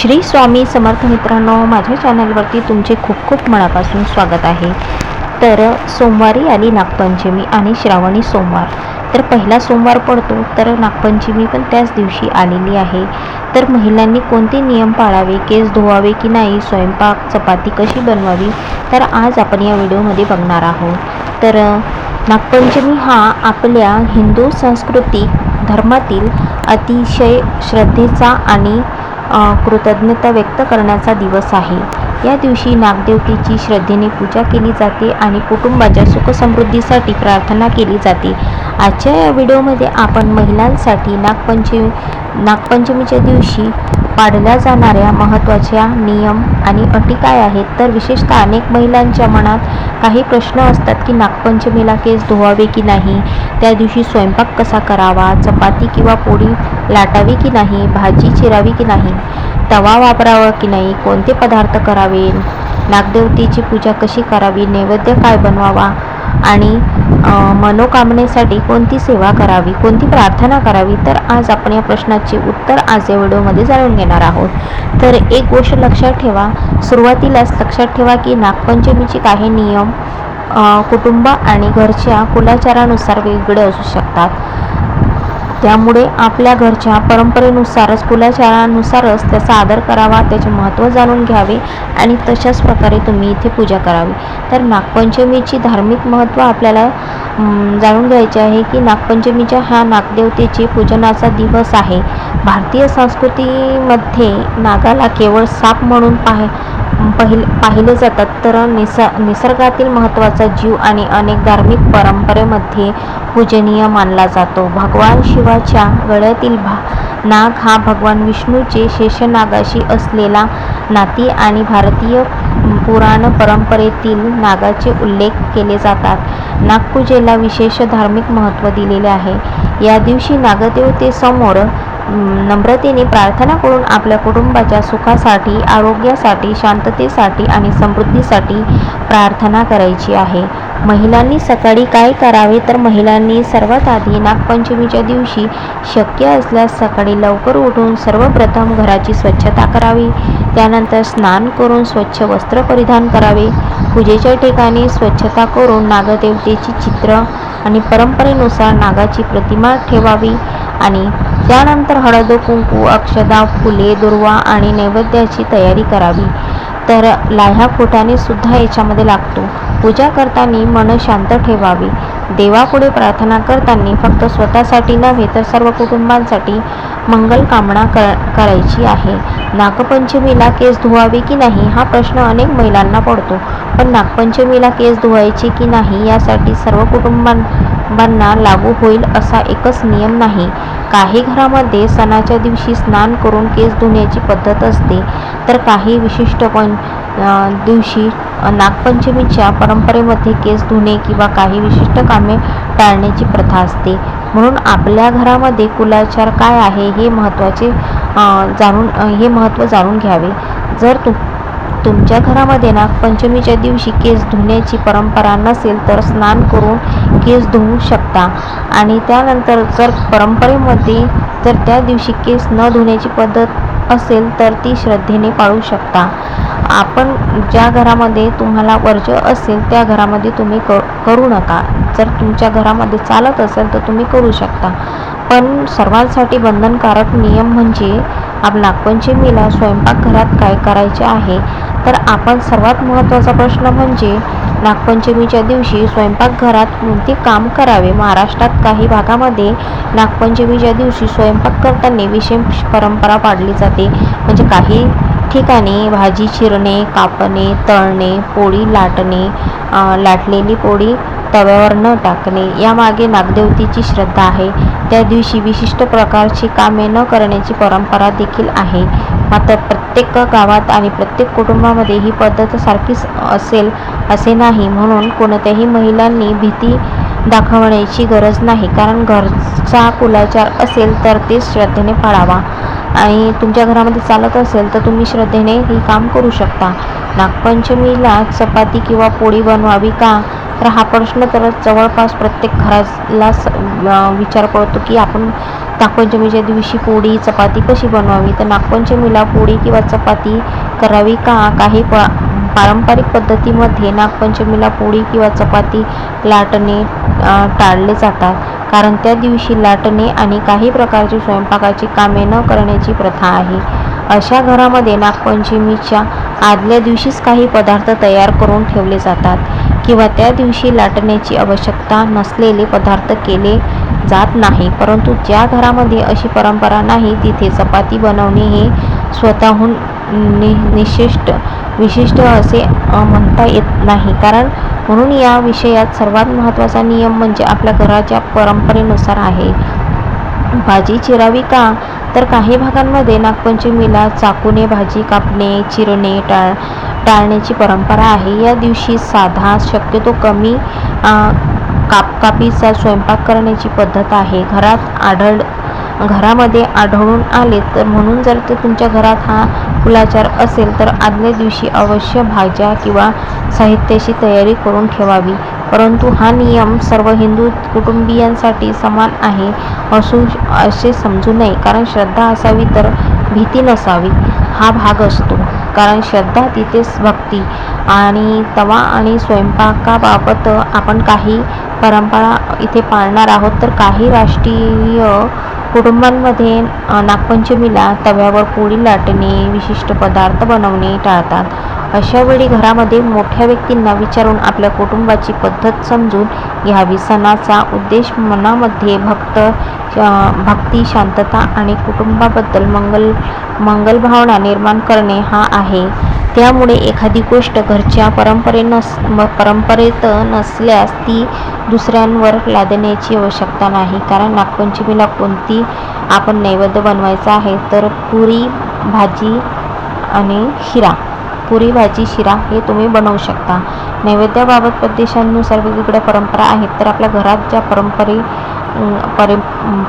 श्री स्वामी समर्थ मित्रांनो, माझ्या चॅनलवरती तुमचे खूप खूप मनापासून स्वागत आहे। तर सोमवारी आली नागपंचमी आणि श्रावणी सोमवार। तर पहिला सोमवार पडतो, तर नागपंचमी पण त्याच दिवशी आलेली आहे। तर महिलांनी कोणते नियम पाळावे, केस धुवावे की नाही, स्वयंपाक चपाती कशी बनवावी, तर आज आपण या व्हिडिओमध्ये बघणार आहोत। तर नागपंचमी हा आपल्या हिंदू सांस्कृतिक धर्मातील अतिशय श्रद्धेचा आणि कृतज्ञता व्यक्त करण्याचा दिवस आहे। या दिवशी नागदेवतेची श्रद्धेने पूजा केली जाते आणि कुटुंबाच्या सुखसमृद्धीसाठी प्रार्थना केली जाते। आजच्या या व्हिडिओमध्ये आपण महिलांसाठी नागपंचमीच्या दिवशी पाळल्या जाणाऱ्या महत्त्वाच्या नियम आणि अटी काय आहेत, तर विशेषतः अनेक महिलांच्या मनात काही प्रश्न असतात की नागपंचमीला केस धुवावे की नाही, त्या दिवशी स्वयंपाक कसा करावा, चपाती किंवा पोळी लाटावी की नाही, भाजी चिरावी की नाही, तवा वापरावा की नाही, कोणते पदार्थ करावे, नागदेवतेची पूजा कशी करावी, नैवेद्य काय बनवावा आणि मनोकामनेसाठी कोणती सेवा करावी, कोणती प्रार्थना करावी। तर आज आपण या प्रश्नाचे उत्तर आज या व्हिडिओमध्ये जाणून घेणार आहोत। तर एक गोष्ट लक्षात ठेवा, सुरुवातीलाच लक्षात ठेवा की नागपंचमीचे काही नियम कुटुंब आणि घरच्या कुलाचारानुसार वेगळे असू शकतात। त्यामुळे आपल्या घरच्या परंपरेनुसारच कुलाचारानुसारच त्याचा आदर करावा, त्याचे महत्त्व जाणून घ्यावे आणि तशाच प्रकारे तुम्ही इथे पूजा करावी। तर नागपंचमीची धार्मिक महत्त्व आपल्याला जाणून घ्यायचे आहे की नागपंचमीच्या हा नागदेवतेचे पूजनाचा दिवस आहे। भारतीय संस्कृतीमध्ये नागाला केवळ साप म्हणून पाहिले जातात, तर निसर्गातील महत्त्वाचा जीव आणि अनेक धार्मिक परंपरेमध्ये पूजनीय मानला जातो। भगवान शिवाच्या गळ्यातील नाग हा भगवान विष्णूचे शेषनागाशी असलेला नाती आणि भारतीय पुराण परंपरेतील नागाचे उल्लेख केले जातात। नागपूजेला विशेष धार्मिक महत्त्व दिलेले आहे। या दिवशी नागदेवतेसमोर नम्रतेने प्रार्थना करून आपल्या कुटुंबाच्या सुखासाठी, आरोग्यासाठी, शांततेसाठी आणि समृद्धीसाठी प्रार्थना करायची आहे। महिलांनी सकाळी काय करावे, तर महिलांनी सर्वात आधी नागपंचमीच्या दिवशी शक्य असल्यास सकाळी लवकर उठून सर्वप्रथम घराची स्वच्छता करावी, त्यानंतर स्नान करून स्वच्छ वस्त्र परिधान करावे, पूजेच्या ठिकाणी स्वच्छता करून नागदेवतेची चित्र आणि परंपरेनुसार नागाची प्रतिमा ठेवावी आणि त्यानंतर हळद कुंकू, अक्षदा, फुले, दुर्वा आणि नैवेद्याची तयारी करावी। तर लाह्या फुटाणे सुद्धा याच्यामध्ये लागतो। पूजा करताना मन शांत ठेवावे। देवापुढे प्रार्थना करताना फक्त स्वतःसाठी नव्हे तर सर्व कुटुंबांसाठी मंगल कामना करायची आहे। नागपंचमीला केस धुवावे की नाही हा प्रश्न अनेक महिलांना पडतो, पण नागपंचमीला केस धुवायचे की नाही यासाठी सर्व कुटुंबांना लागू होईल असा एकच नियम नाही। काही घरामध्ये सणाच्या दिवशी स्नान करून केस धुण्याची पद्धत असते, तर काही विशिष्ट दिवशी नागपंचमीच्या परंपरेमध्ये केस धुणे किंवा काही विशिष्ट कामे टाळण्याची प्रथा असते। म्हणून आपल्या घरामध्ये कुलाचार काय आहे हे महत्त्व जाणून घ्यावे। जर तुमच्या घरामध्ये नागपंचमीच्या दिवशी केस धुण्याची परंपरा नसेल तर स्नान करून केस धुवू शकता आणि त्यानंतर जर परंपरेमध्ये जर त्या दिवशी केस न धुण्याची पद्धत असेल तर ती श्रद्धेने पाळू शकता। आपण ज्या घरामध्ये तुम्हाला वर्ज्य असेल त्या घरामध्ये तुम्ही करू नका। जर तुमच्या घरामध्ये चालत असेल तर तुम्ही करू शकता, पण सर्वांसाठी बंधनकारक नियम म्हणजे नागपंचमीला स्वयंपाकघरात काय करायचे आहे। तर आपण सर्वात महत्त्वाचा प्रश्न म्हणजे नागपंचमीच्या दिवशी स्वयंपाकघरात कोणते काम करावे। महाराष्ट्रात काही भागामध्ये नागपंचमीच्या दिवशी स्वयंपाक करताना विशेष परंपरा पाळली जाते। म्हणजे काही ठिकाणी भाजी चिरणे, कापणे, तळणे, पोळी लाटणे, लाटलेली पोळी तव्यावर न टाकणे यामागे नागदेवतेची श्रद्धा आहे। त्या दिवशी विशिष्ट प्रकारची कामे न करण्याची परंपरा देखील आहे। मात्र प्रत्येक गावात आणि प्रत्येक कुटुंबामध्ये ही पद्धत सारखीच असेल असे नाही, म्हणून कोणत्याही महिलांनी भीती दाखवण्याची गरज नाही, कारण घरचा कुलाचार असेल तर ते श्रद्धेने पाळावा आणि तुमच्या घरामध्ये चालत असेल तर तुम्ही श्रद्धेने हे काम करू शकता। नागपंचमीला चपाती किंवा पोळी बनवावी का, तर हा प्रश्न तर जवळपास प्रत्येक घराला विचार पडतो की आपण नागपंचमीच्या दिवशी पोळी चपाती कशी बनवावी. तर नागपंचमीला पोळी किंवा चपाती करावी का? काही पारंपरिक पद्धतीमध्ये नागपंचमीला पोळी किंवा चपाती लाटणे टाळले जातात, कारण त्या दिवशी लाटणे आणि काही प्रकारची स्वयंपाकाची कामे न करण्याची प्रथा आहे. अशा घरामध्ये नागपंचमीच्या आदल्या दिवशीच काही पदार्थ तयार करून ठेवले जातात किंवा त्या दिवशी लाटण्याची आवश्यकता नसलेले पदार्थ केले जात नाही. परंतु ज्या घरामध्ये अशी परंपरा नाही तिथे चपाती बनवणे हे स्वतःहून विशिष्ट असे म्हणता येत नाही. कारण म्हणून या विषयात सर्वात महत्त्वाचा नियम म्हणजे आपल्या घराच्या परंपरेनुसार आहे. भाजी चिरावी का? तर काही भागांमध्ये नागपंचमीला चाकूने भाजी कापणे चिरणे टाळण्याची परंपरा आहे. या दिवशी साधा शक्यतो कमी कापीचा स्वयंपाक करण्याची पद्धत आहे. घरामध्ये आढळून आले तर म्हणून जर ते तुमच्या घरात हा कुलाचार असेल तर आदल्या दिवशी अवश्य भाज्या किंवा साहित्याची तयारी करून ठेवावी. परंतु हा नियम सर्व हिंदू कुटुंबियांसाठी समान आहे असे समजू नये. कारण श्रद्धा असावी तर भीती नसावी हा भाग असतो. कारण श्रद्धा तिथेच भक्ती. आणि तवा आणि स्वयंपाकाबाबत आपण काही परंपरा इथे पाळणार आहोत. तर काही राष्ट्रीय कुटुंबांमध्ये नागपंचमीला तव्यावर पोळी लाटणे विशिष्ट पदार्थ बनवणे टाळतात. अशा वेळी घरामध्ये मोठ्या व्यक्तींना विचारून आपल्या कुटुंबाची पद्धत समजून घ्यावी. सणाचा उद्देश मनामध्ये भक्ती शांतता आणि कुटुंबाबद्दल मंगल भावना निर्माण करणे हा आहे. त्यामुळे एखादी गोष्ट घरच्या परंपरेत नसल्यास ती दुसऱ्यांवर लादण्याची आवश्यकता नाही. कारण नागपंचमीला कोणती आपण नैवेद्य बनवायचा आहे तर पुरी भाजी शिरा हे तुम्ही बनवू शकता. नैवेद्याबाबत प्रदेशांनुसार वेगवेगळ्या परंपरा आहेत. तर आपल्या घरात ज्या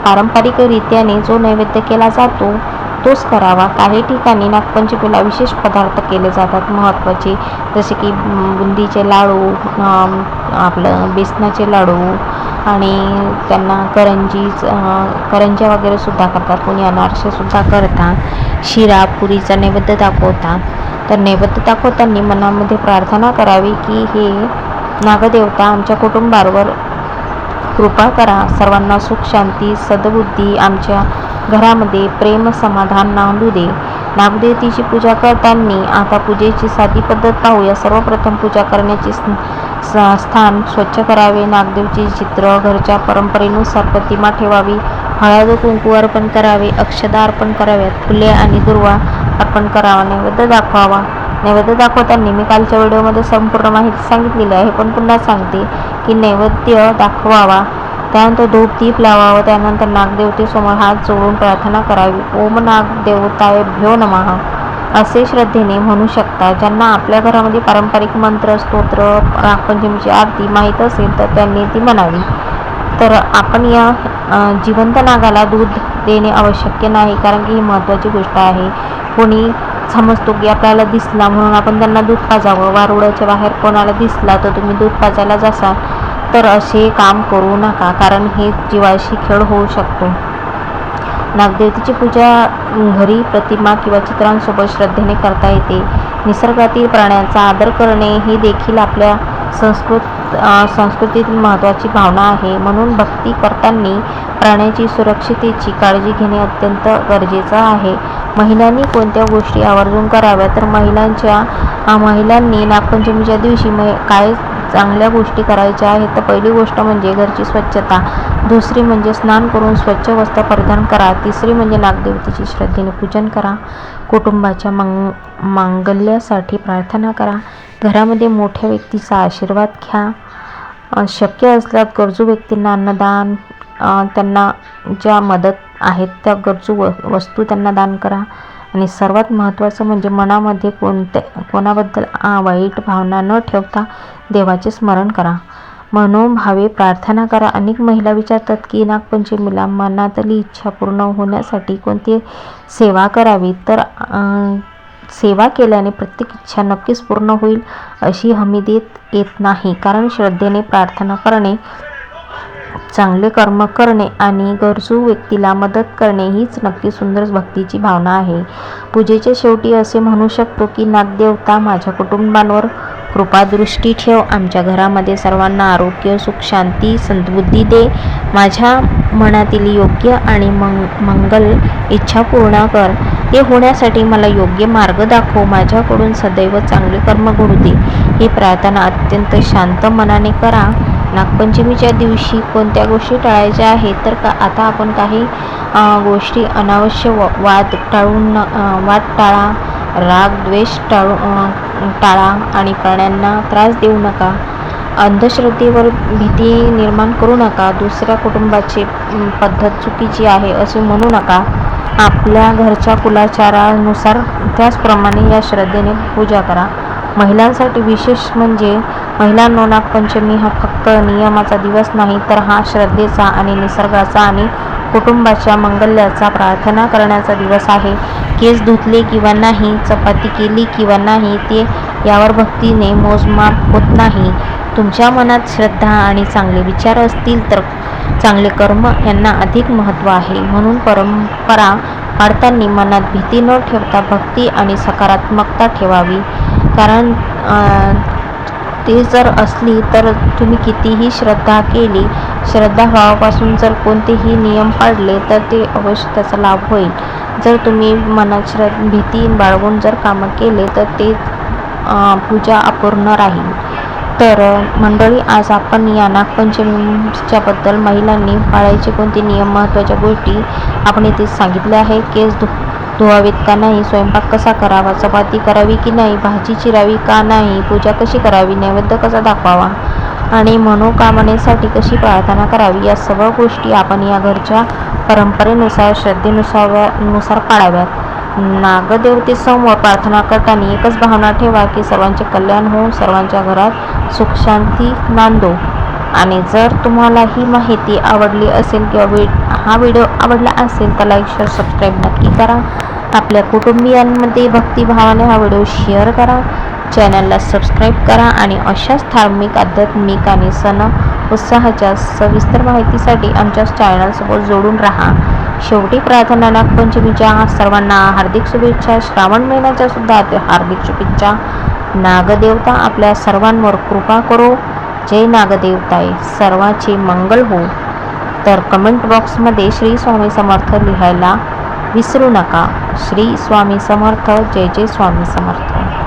पारंपरिकरित्याने जो नैवेद्य केला जातो तोच करावा. काही ठिकाणी नागपंचमीला विशेष पदार्थ केले जातात महत्त्वाचे, जसे की बुंदीचे लाडू, आपलं बेसनाचे लाडू आणि त्यांना करंज्या वगैरे सुद्धा करतात. कोणी अनारसे सुद्धा करतात. शिरा पुरीचा नैवेद्य दाखवतात. तर नैवेद्य दाखवताना मनामध्ये प्रार्थना करावी की हे नागदेवता आमच्या कुटुंबावर कृपा करा. सर्वांना सुख शांती सद्बुद्धी आमच्या घरामध्ये प्रेम समाधान नांदू दे. नागदेवतेची पूजा करताना आता पूजेची साधी पद्धत पाहूया. सर्वप्रथम पूजा करण्याचे स्थान स्वच्छ करावे. नागदेवचे चित्र घरच्या परंपरेनुसार प्रतिमा ठेवावी. हळद कुंकू अर्पण करावे. अक्षदा अर्पण कराव्यात. फुले आणि दुर्वा अर्पण करावा. नैवेद्य दाखवावा. नैवेद्य दाखवताना मी कालच्या व्हिडिओमध्ये संपूर्ण माहिती सांगितलेली आहे, पण पुन्हा सांगते की नैवेद्य दाखवावा. त्यानंतर धूप दीप लावावं. त्यानंतर नागदेवतेसमोर हात जोडून प्रार्थना करावी. ओम नागदेवताभ्यो नमः असे श्रद्धेने म्हणू शकता. ज्यांना आपल्या घरामध्ये पारंपरिक मंत्र स्तोत्र नागपंचमीची आरती माहीत असेल तर त्यांनी ती म्हणावी. तर आपण या जिवंत नागाला दूध देणे आवश्यक नाही, कारण की ही महत्त्वाची गोष्ट आहे. कोणी समजतो की आपल्याला दिसला म्हणून आपण त्यांना दूध पाजावं. वारुळाच्या बाहेर कोणाला दिसला तर तुम्ही दूध पाजायला जासाल तर असे काम करू नका, कारण हे जीवाशी खेळ होऊ शकतो. नागदेवतेची पूजा घरी प्रतिमा किंवा चित्रांसोबत श्रद्धेने करता येते. निसर्गातील प्राण्यांचा आदर करणे ही देखील आपल्या संस्कृतीतील महत्त्वाची भावना आहे. म्हणून भक्ती करताना प्राण्याची सुरक्षिततेची काळजी घेणे अत्यंत गरजेचं आहे. महिलांनी कोणत्या गोष्टी आवर्जून कराव्या तर महिलांनी नागपंचमीच्या दिवशी काय चांगल्या गोष्टी करायच्या आहेत. तर पहिली गोष्ट म्हणजे घरची स्वच्छता. दुसरी म्हणजे स्नान करून स्वच्छ वस्त्र परिधान करा. तिसरी म्हणजे नागदेवतेची श्रद्धेने पूजन करा. कुटुंबाच्या मांगल्यासाठी प्रार्थना करा. घरामध्ये मोठ्या व्यक्तीचा आशीर्वाद घ्या. शक्य असल्यास गरजू व्यक्तींना अन्नदान, त्यांना ज्या मदत आहेत त्या गरजू वस्तू त्यांना दान करा. आणि सर्वात महत्त्वाचं म्हणजे मनामध्ये कोणाबद्दल वाईट भावना न ठेवता देवाचे स्मरण करा. मनोभावे प्रार्थना करा. अनेक महिला विचारतात की नागपंचमीला मनातली इच्छा पूर्ण होण्यासाठी कोणती सेवा करावी. तर सेवा केल्याने प्रत्येक इच्छा नक्कीच पूर्ण होईल अशी हमी देत येत नाही, कारण श्रद्धेने प्रार्थना करणे, चांगले कर्म करणे आणि गरजू व्यक्तीला मदत करणे हीच नक्की सुंदर भक्तीची भावना आहे. पूजेच्या शेवटी असे म्हणू शकतो की नागदेवता, माझ्या कुटुंबांवर कृपादृष्टी ठेव, आमच्या घरामध्ये सर्वांना आरोग्य, सुख, शांती, सद्बुद्धी दे, माझ्या मनातील योग्य आणि मंगल इच्छा पूर्ण कर, ते होण्यासाठी मला योग्य मार्ग दाखव, माझ्याकडून सदैव चांगले कर्म घडू दे. ही प्रार्थना अत्यंत शांत मनाने करा. नागपंचमीच्या दिवशी कोणत्या गोष्टी टाळायच्या आहेत तर आता आपण काही गोष्टी अनावश्यक वाद टाळा, राग द्वेष टाळा आणि प्राण्यांना त्रास देऊ नका, अंधश्रद्धेवर भीती निर्माण करू नका, दुसऱ्या कुटुंबाची पद्धत चुकीची आहे असे म्हणू नका, आपल्या घरच्या कुलाचारानुसार त्याचप्रमाणे या श्रद्धेने पूजा करा. महिलांसाठी विशेष म्हणजे महिलांनो, नागपंचमी हा फक्त नियमाचा दिवस नाही, तर हा श्रद्धेचा आणि निसर्गाचा आणि कुटुंबाच्या मंगल्याचा प्रार्थना करण्याचा दिवस आहे. केस धुतले किंवा नाही, चपाती केली किंवा नाही, ते यावर भक्तीने मोजमाप होत नाही. तुमच्या मनात श्रद्धा आणि चांगले विचार असतील तर चांगले कर्म यांना अधिक महत्त्व आहे. म्हणून परंपरा पाळताना मनात भीती न ठेवता भक्ती आणि सकारात्मकता ठेवावी, कारण ते जर असली तर तुम्ही कितीही श्रद्धा केली, श्रद्धाभावापासून जर कोणतेही नियम पाळले तर ते अवश्य त्याचा लाभ होईल. जर तुम्ही मनात भीती बाळगून जर कामं केले तर ते पूजा अपूर्ण राहील. तर मंडळी, आज आपण या नागपंचमीच्याबद्दल महिलांनी पाळायचे कोणते नियम, महत्त्वाच्या गोष्टी आपण इथे सांगितल्या आहे. केस धुवावेत का नाही, स्वयंपाक कसा करावा, चपाती करावी की नाही, भाजी चिरावी का नाही, पूजा कशी करावी, नैवेद्य कसा दाखवावा आणि मनोकामनेसाठी कशी प्रार्थना करावी, या सर्व गोष्टी आपण या घरच्या परंपरेनुसार, श्रद्धेनुसार पाळाव्यात. नागदेवतेसमोर प्रार्थना करताना एकच भावना ठेवा की सर्वांचे कल्याण हो, सर्वांच्या घरात सुख शांती नांदो. आणि जर तुम्हाला ही माहिती आवडली असेल किंवा हा व्हिडिओ आवडला असेल तर लाईक, शेअर, सबस्क्राईब नक्की करा. आपल्या कुटुंबियांमध्ये भक्तिभावाने हा व्हिडिओ शेअर करा. चॅनलला सबस्क्राईब करा आणि अशाच धार्मिक, आध्यात्मिक आणि सण उत्साहाच्या सविस्तर माहितीसाठी आमच्या चॅनलसोबत जोडून राहा. शेवटी प्रार्थना, नागपंचमीच्या सर्वांना हार्दिक शुभेच्छा. श्रावण महिन्याच्या सुद्धा हार्दिक शुभेच्छा. नागदेवता आपल्या सर्वांवर कृपा करो. जय नागदेवताय. सर्वांचे मंगल हो. तर कमेंट बॉक्समध्ये श्री स्वामी समर्थ लिहायला विसरू नका. श्री स्वामी समर्थ. जय जय स्वामी समर्थ.